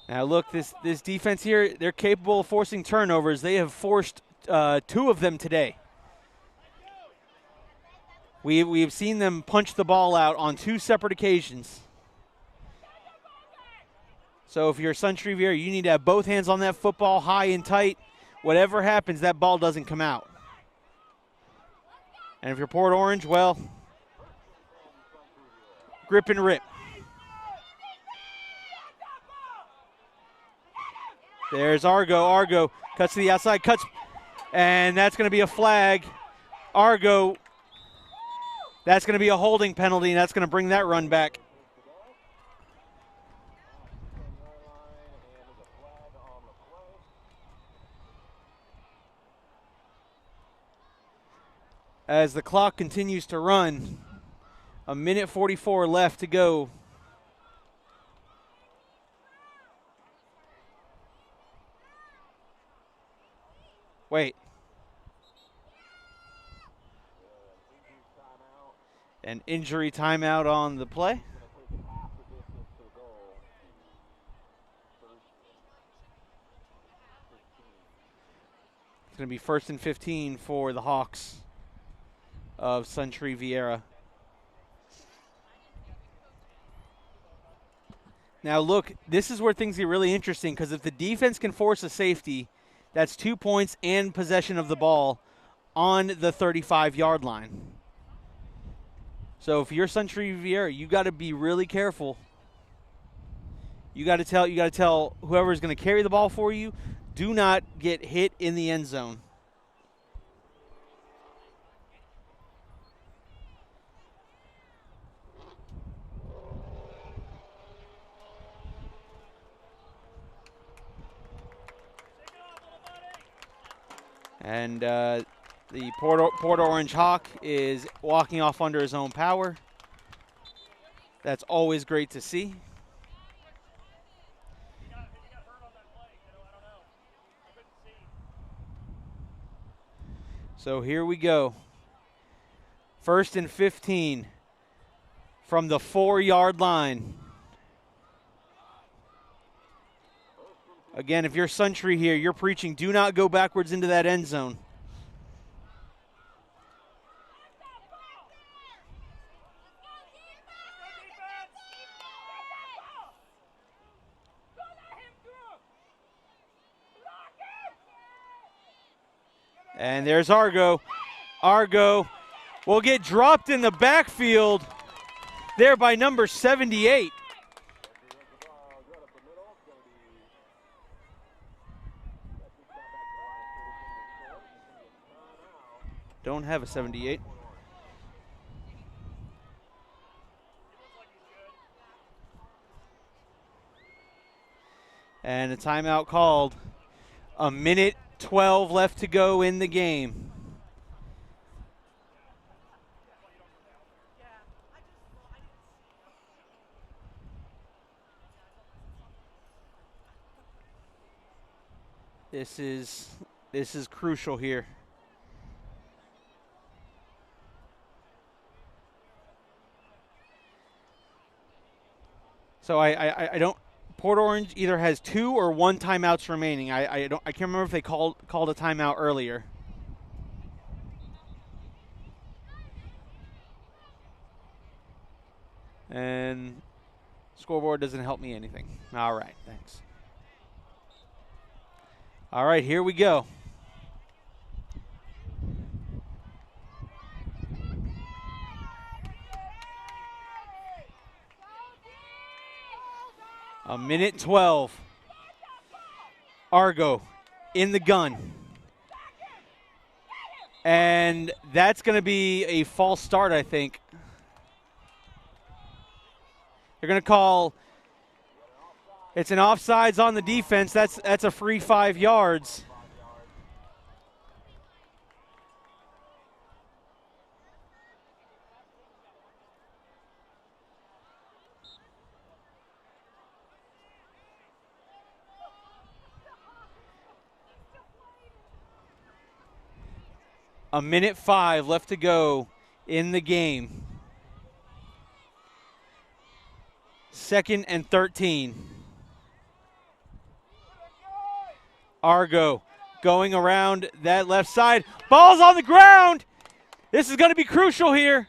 Now look, this defense here, they're capable of forcing turnovers. They have forced 2 of them today. We've seen them punch the ball out on 2 separate occasions. So if you're Suntree Viera, you need to have both hands on that football, high and tight. Whatever happens, that ball doesn't come out. And if you're Port Orange, well, grip and rip. There's Argo. Argo cuts to the outside, and that's going to be a flag. Argo, that's going to be a holding penalty, and that's going to bring that run back. As the clock continues to run, 1:44 left to go. Wait. An injury timeout on the play. It's going to be 1st and 15 for the Hawks of Suntree Viera. Now look, this is where things get really interesting, because if the defense can force a safety, that's 2 points and possession of the ball on the 35-yard line. So if you're Suntree Viera, you got to be really careful. You got to tell whoever's going to carry the ball for you, do not get hit in the end zone. And the Port Orange Hawk is walking off under his own power. That's always great to see. So here we go. 1st and 15 from the 4-yard line. Again, if you're Suntree here, you're preaching, do not go backwards into that end zone. And there's Argo. Argo will get dropped in the backfield there by number 78. Don't have a 78. And a timeout called. A minute 12 left to go in the game. This is crucial here. So I don't. Port Orange either has 2 or 1 timeouts remaining. I can't remember if they called a timeout earlier. And scoreboard doesn't help me anything. All right, thanks. All right, here we go. A minute 12. Argo in the gun. And that's going to be a false start, I think. They're going to call, it's an offsides on the defense. That's a free 5 yards. A minute 5 left to go in the game. 2nd and 13. Argo going around that left side. Ball's on the ground. This is going to be crucial here.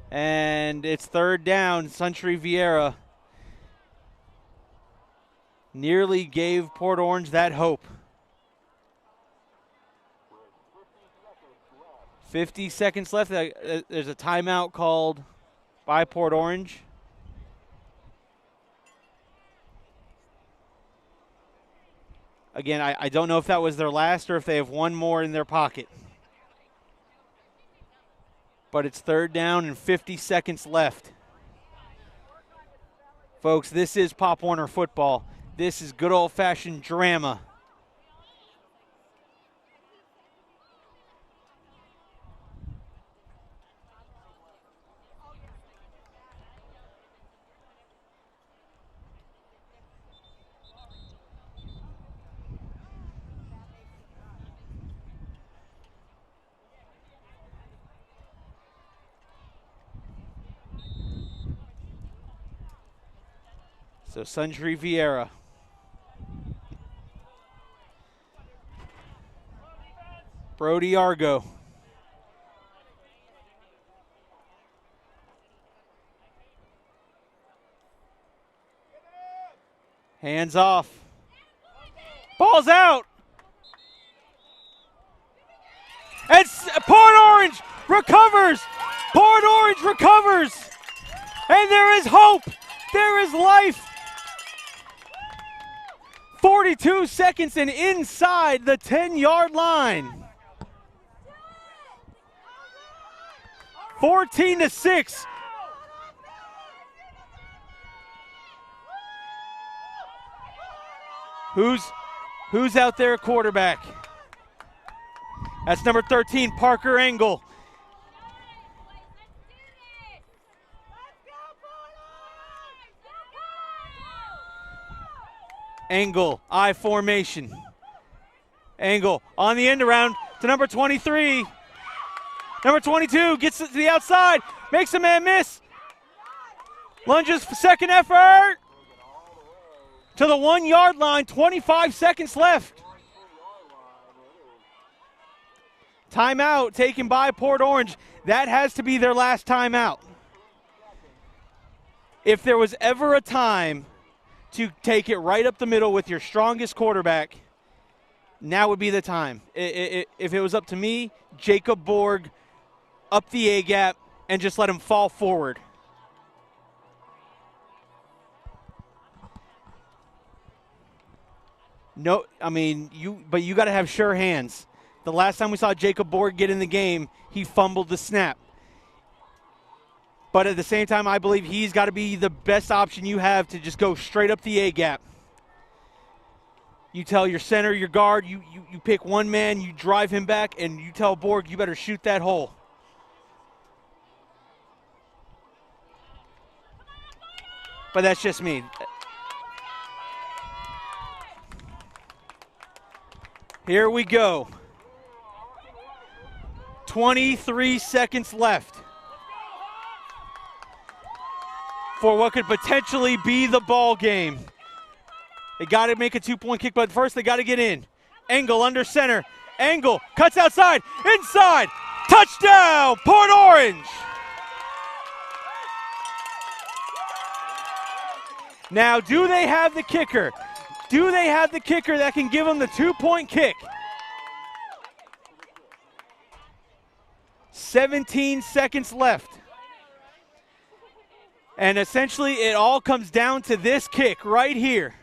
And it's 3rd down. Suntree Viera nearly gave Port Orange that hope. 50 seconds left. There's a timeout called by Port Orange. Again, I don't know if that was their last or if they have one more in their pocket. But it's 3rd down and 50 seconds left. Folks, this is Pop Warner football. This is good old-fashioned drama. So Suntree Viera. Brody Argo. Hands off. Ball's out. And Port Orange recovers. Port Orange recovers. And there is hope. There is life. 42 seconds and inside the 10-yard line. 14-6. Who's out there at quarterback? That's number 13, Parker Engel. Engel, I formation. Engel on the end around to number 23. Number 22 gets it to the outside, makes a man miss. Lunges for second effort. To the 1-yard line, 25 seconds left. Timeout taken by Port Orange. That has to be their last timeout. If there was ever a time to take it right up the middle with your strongest quarterback, now would be the time. If it was up to me, Jacob Borg up the A-gap and just let him fall forward. No, I mean, you got to have sure hands. The last time we saw Jacob Borg get in the game, he fumbled the snap. But at the same time, I believe he's got to be the best option you have to just go straight up the A-gap. You tell your center, your guard, you pick one man, you drive him back, and you tell Borg you better shoot that hole. But that's just me. Here we go. 23 seconds left for what could potentially be the ball game. They got to make a 2-point kick, but first they got to get in. Engel under center. Engel cuts outside, inside. Touchdown, Port Orange. Now, do they have the kicker? Do they have the kicker that can give them the 2-point kick? 17 seconds left. And essentially it all comes down to this kick right here.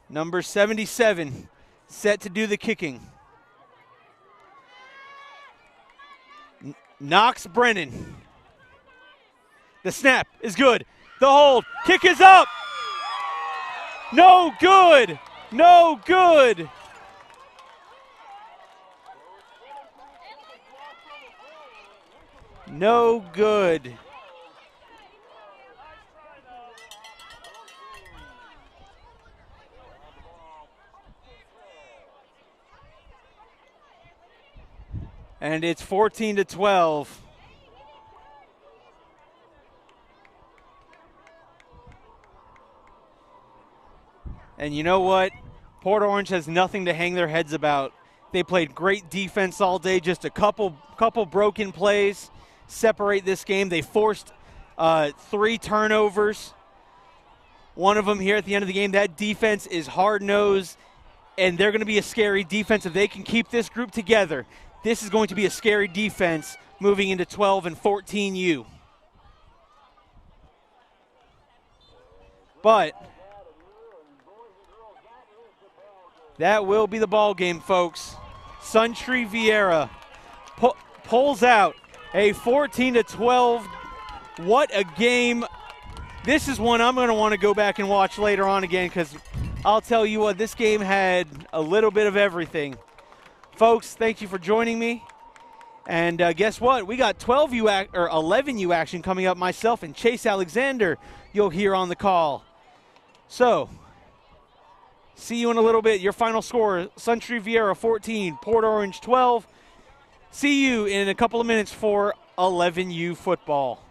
Number 77 set to do the kicking. Knox Brennan. The snap is good. The hold. Kick is up. No good. No good. No good. And it's 14-12. And you know what? Port Orange has nothing to hang their heads about. They played great defense all day, just a couple broken plays separate this game. They forced 3 turnovers. One of them here at the end of the game. That defense is hard-nosed, and they're going to be a scary defense if they can keep this group together. This is going to be a scary defense moving into 12 and 14U. But that will be the ball game, folks. Suntree Viera pulls out a 14-12. What a game. This is one I'm going to want to go back and watch later on again, because I'll tell you what, this game had a little bit of everything. Folks, thank you for joining me. And guess what? We got 11U action coming up. Myself and Chase Alexander you'll hear on the call. So, see you in a little bit. Your final score, Suntree Viera 14, Port Orange 12. See you in a couple of minutes for 11U football.